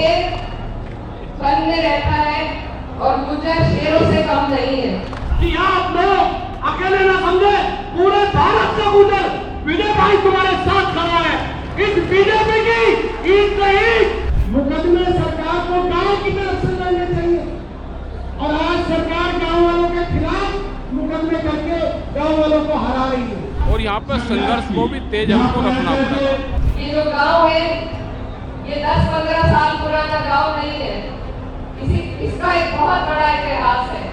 शेर वन में रहता है और गुज्जर शेरों से कम नहीं है। कि आप लोग अकेले न समझे, पूरे भारत का गुज्जर विजय भाई तुम्हारे साथ खड़ा है। इस बीजेपी की ईद से ईद मुकदमे सरकार को गांव की तरफ से लड़ने चाहिए और आज सरकार गांव वालों के खिलाफ मुकदमे करके गांव वालों को हरा रही है और यहाँ पर संघर्ष को भी तेज हमको रखना पड़ेगा। ये जो गांव है ये 10-15 साल पुराना गांव नहीं है। इसका एक बहुत बड़ा इतिहास है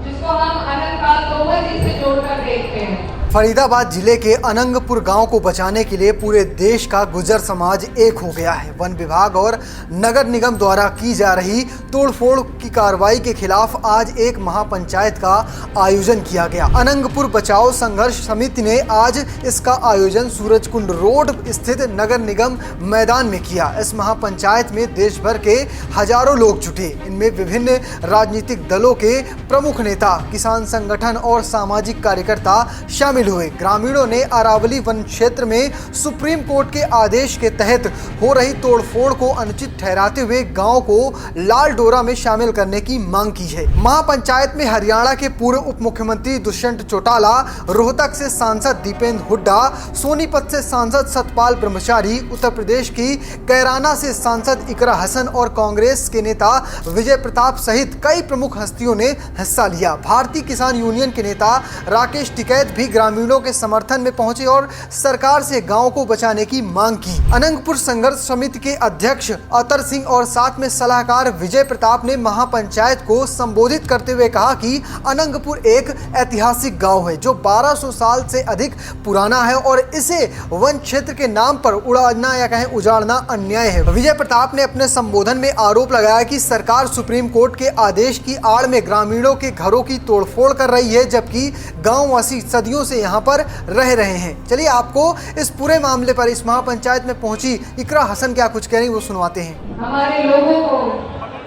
जिसको हम अनंत काल तोमर जी से जोड़कर देखते हैं। फरीदाबाद जिले के अनंगपुर गांव को बचाने के लिए पूरे देश का गुर्जर समाज एक हो गया है। वन विभाग और नगर निगम द्वारा की जा रही तोड़फोड़ की कार्रवाई के खिलाफ आज एक महापंचायत का आयोजन किया गया। अनंगपुर बचाओ संघर्ष समिति ने आज इसका आयोजन सूरजकुंड रोड स्थित नगर निगम मैदान में किया। इस महापंचायत में देश भर के हजारों लोग जुटे। इनमें विभिन्न राजनीतिक दलों के प्रमुख नेता, किसान संगठन और सामाजिक कार्यकर्ता शामिल हुए। ग्रामीणों ने अरावली वन क्षेत्र में सुप्रीम कोर्ट के आदेश के तहत हो रही तोड़फोड़ को अनुचित ठहराते हुए गांव को लाल डोरा में शामिल करने की मांग की है। महापंचायत में हरियाणा के पूर्व उप मुख्यमंत्री दुष्यंत चौटाला, रोहतक से सांसद दीपेंद्र हुड्डा, सोनीपत से सांसद सतपाल ब्रह्मचारी, उत्तर प्रदेश की कैराना से सांसद इकरा हसन और कांग्रेस के नेता विजय प्रताप सहित कई प्रमुख हस्तियों ने हिस्सा लिया। भारतीय किसान यूनियन के नेता राकेश टिकैत भी ग्रामीणों के समर्थन में पहुंचे और सरकार से गांव को बचाने की मांग की। अनंगपुर संघर्ष समिति के अध्यक्ष अतर सिंह और साथ में सलाहकार विजय प्रताप ने महापंचायत को संबोधित करते हुए कहा कि अनंगपुर एक ऐतिहासिक गांव है जो 1200 साल से अधिक पुराना है और इसे वन क्षेत्र के नाम पर उड़ाना या कहें उजाड़ना अन्याय है। विजय प्रताप ने अपने संबोधन में आरोप लगाया कि सरकार सुप्रीम कोर्ट के आदेश की आड़ में ग्रामीणों के घरों की तोड़फोड़ कर रही है, जबकि गाँववासी सदियों से यहाँ पर रह रहे हैं। चलिए आपको इस पूरे मामले पर इस महापंचायत में पहुंची इकरा हसन क्या कुछ कह रही वो सुनवाते हैं। हमारे लोगों को,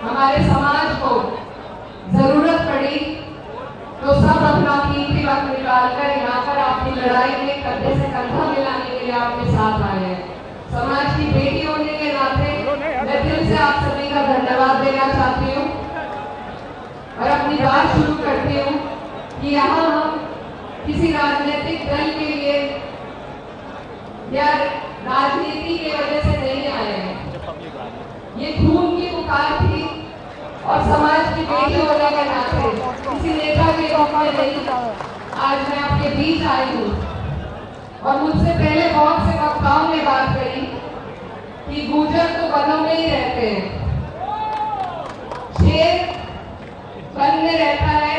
हमारे समाज को जरूरत पड़ी तो सब अपना कीमती वक्त निकालकर यहाँ पर अपनी लड़ाई में कंधे से कंधा मिलाने के लिए आपके साथ आए हैं। समाज की बेटी होने के नाते मैं दिल से आप सभी का धन्यवाद देना चाहती हूँ और अपनी बात शुरू करती हूँ कि यहाँ हम किसी राजनीतिक दल के लिए या राजनीति की वजह से नहीं आए हैं। ये खून की पुकार थी और समाज की बेटी होने के नाते किसी नेता के रूप में नहीं आज मैं आपके बीच आई हूँ। और मुझसे पहले बहुत से वक्ताओं ने बात करी कि गुर्जर तो वनों में ही रहते हैं, शेर वन में रहता है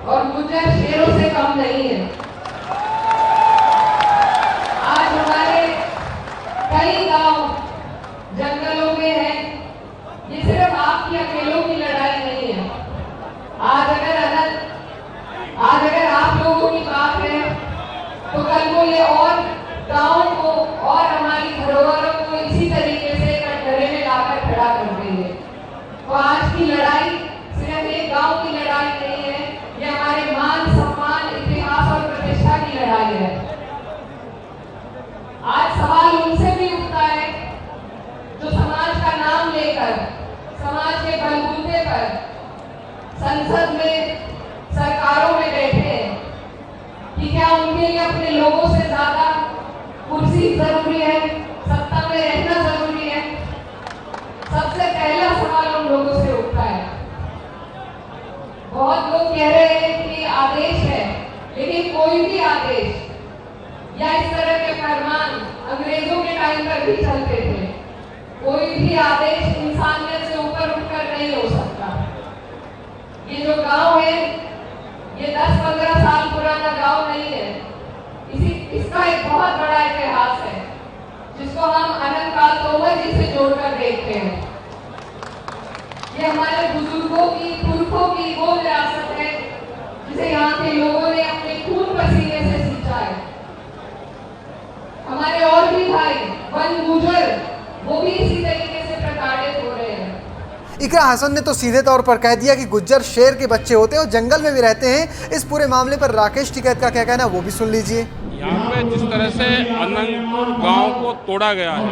और गुर्जर शेरों से कम नहीं है। आज हमारे कई गांव जंगलों में हैं। ये सिर्फ आपकी अकेलों की लड़ाई नहीं है। आज अगर आप लोगों की बात है तो कल को ये और गांवों को और हमारी धरोहरों को इसी तरीके से कटघरे में लाकर खड़ा कर देंगे। तो आज की लड़ाई सिर्फ एक गांव की लड़ाई नहीं है, ये हमारे मान सम्मान, इतिहास और प्रतिष्ठा की लड़ाई है। आज सवाल उनसे भी उठता है जो समाज का नाम लेकर समाज के बलबूते पर संसद में, सरकारों में बैठे हैं कि क्या उनके लिए अपने लोगों से ज्यादा कुर्सी जरूरी है, सत्ता में रहना जरूरी है। सबसे पहला सवाल उन लोगों से उठता है। बहुत लोग कह रहे हैं कि आदेश है, लेकिन कोई भी आदेश या इस तरह के फरमान अंग्रेजों के टाइम पर भी चलते थे। कोई भी आदेश इंसानियत से ऊपर उठकर नहीं हो सकता। ये जो गांव है ये 10-15 साल पुराना गांव नहीं है। इसका एक बहुत बड़ा इतिहास है जिसको हम अनंत काल तोमर जी से जोड़कर देखते हैं। ये हमारे बुजुर्गों की, पुरखों की वो विरासत है जिसे यहाँ के लोगों ने अपने खून पसीने से सींचा है। हमारे और भी भाई वन गुर्जर वो भी इसी तरीके से प्रताड़ित हो रहे हैं। इकरा हसन ने तो सीधे तौर पर कह दिया कि गुज्जर शेर के बच्चे होते हैं और जंगल में भी रहते हैं। इस पूरे मामले पर राकेश टिकैत का क्या कहना है वो भी सुन लीजिए। यहाँ पे जिस तरह से अनंगपुर गांव को तोड़ा गया है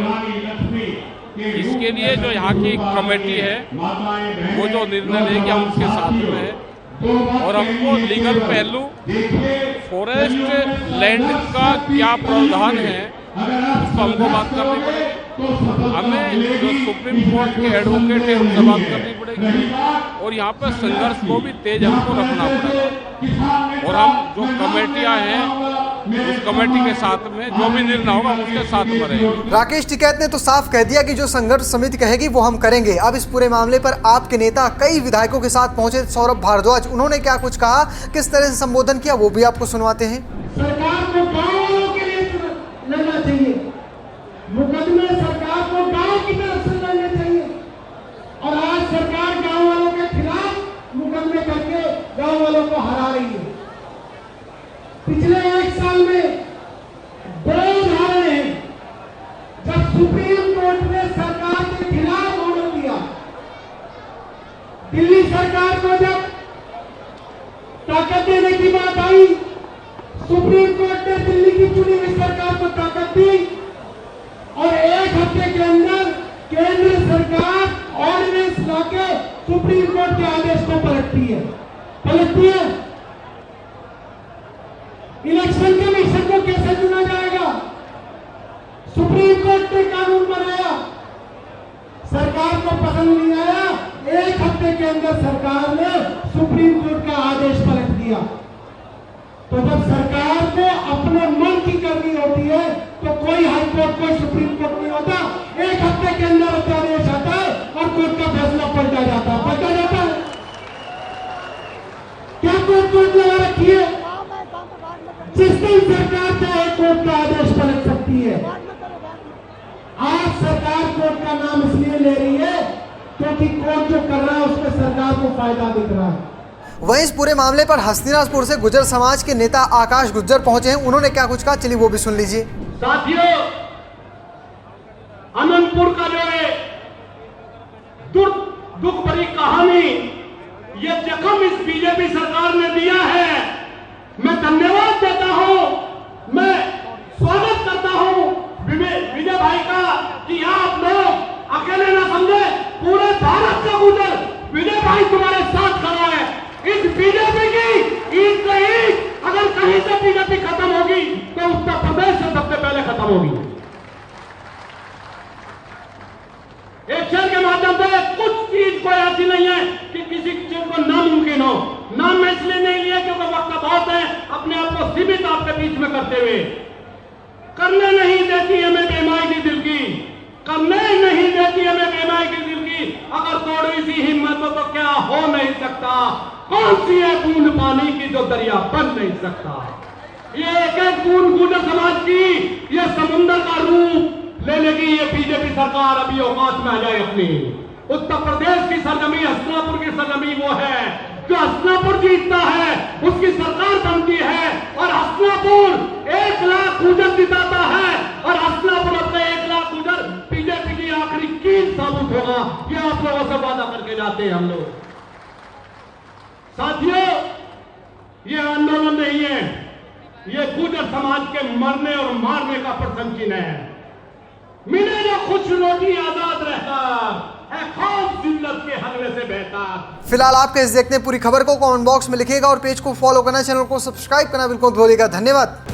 इसके लिए जो यहाँ की कमेटी है वो जो निर्णय लेगी हम उसके साथ में है। और हमको लीगल पहलू फॉरेस्ट लैंड का क्या प्रावधान है उसको हमको बात करनी पड़ेगी। हमें जो सुप्रीम कोर्ट के एडवोकेट है उनसे बात करनी पड़ेगी और यहाँ पर संघर्ष को भी तेज हमको रखना पड़ेगा। और हम जो कमेटियाँ हैं उस कमेटी के साथ में जो भी निर्णय होगा हम उसके साथ में रहेंगे। राकेश टिकैत ने तो साफ कह दिया कि जो संघर्ष समिति कहेगी वो हम करेंगे। अब इस पूरे मामले पर आपके नेता कई विधायकों के साथ पहुंचे सौरभ भारद्वाज, उन्होंने क्या कुछ कहा, किस तरह से संबोधन किया, वो भी आपको सुनवाते हैं। सरकार को गाँव वालों के लिए लड़ना चाहिए, मुकदमे सरकार को गाँव की तरफ से लड़ने चाहिए। और आज सरकार गाँव वालों के खिलाफ मुकदमे करके गाँव वालों को हरा रही है। पिछले 1 साल में 2 उदाहरण हैं जब सुप्रीम कोर्ट ने सरकार के खिलाफ ऑर्डर दिया। दिल्ली सरकार को जब ताकत देने की बात आई, सुप्रीम कोर्ट ने दिल्ली की चुनी हुई सरकार को ताकत दी और 1 हफ्ते के अंदर केंद्र सरकार ऑर्डिनेंस लाके सुप्रीम कोर्ट के आदेश को पलटती है। इलेक्शन कमीशन को कैसे चुना जाएगा? सुप्रीम कोर्ट ने कानून बनाया, सरकार को पसंद नहीं आया, 1 हफ्ते के अंदर सरकार ने सुप्रीम कोर्ट का आदेश पलट दिया। तो जब सरकार को अपने मन की करनी होती है तो कोई हाई कोर्ट, कोई सुप्रीम कोर्ट नहीं होता। 1 हफ्ते के अंदर अध्यादेश आता है और कोर्ट का फैसला पलटा जाता है। क्या कोर्ट लगा रखी है? जिस दिन सरकार चाहे कोर्ट का आदेश पलट सकती है। आज सरकार कोर्ट का नाम इसलिए ले रही है क्योंकि कोर्ट जो कर रहा है उसमें सरकार को फायदा दिख रहा है। वहीं इस पूरे मामले पर हस्तिनापुर से गुर्जर समाज के नेता आकाश गुर्जर पहुंचे हैं, उन्होंने क्या कुछ कहा, चलिए वो भी सुन लीजिए। साथियों, अनंतपुर का जो है दुख भरी कहानी, ये जख्म इस बीजेपी सरकार ने दिया है। मैं धन्यवाद देता हूं, मैं स्वागत करता हूं विजय भाई का कि आप लोग अकेले ना समझे, पूरे भारत का गुजर विजय भाई तुम्हारे साथ खड़ा है। इस बीजेपी की ईद से ईद अगर कहीं से बीजेपी खत्म होगी तो उत्तर प्रदेश से सबसे पहले खत्म होगी। एक्शन के माध्यम से कुछ चीज कोई ऐसी नहीं है कि किसी चीज को नामुमकिन हो। नाम मैं इसलिए नहीं लिया क्योंकि वक्त बहुत है, अपने आप को सीमित आपके बीच में करते हुए। करने नहीं देती हमें बेईमानी दिल की, करने नहीं देती हमें बेईमानी दिल की। अगर थोड़ी सी हिम्मत हो तो क्या हो नहीं सकता। कौन सी है बूंद पानी की जो दरिया बन नहीं सकता। ये एक बूंद गुर्जर समाज की ये समुद्र का रूप ले लेगी ये बीजेपी सरकार। अभी औकात में आ जाए अपनी। उत्तर प्रदेश की सरजमी, हस्तिनापुर की सरजमी वो है जो हस्तिनापुर जीतता है उसकी सरकार बनती है और हस्तिनापुर 1 लाख गुर्जर जिताता है और हस्तिनापुर अपने 1 लाख गुर्जर बीजेपी की आखिरी कील साबित होगा। ये आप लोगों से वादा करके जाते हैं हम लोग। साथियों, ये आंदोलन नहीं है, ये गुर्जर समाज के मरने और मारने का प्रसंग चिन्ह है। मिले जो खुश रोटी आजाद रहता है, खौफ जिल्लत के हलवे से बेहतर। फिलहाल आपके इस देखने पूरी खबर को कमेंट बॉक्स में लिखिएगा और पेज को फॉलो करना, चैनल को सब्सक्राइब करना बिल्कुल भूलिएगा। धन्यवाद।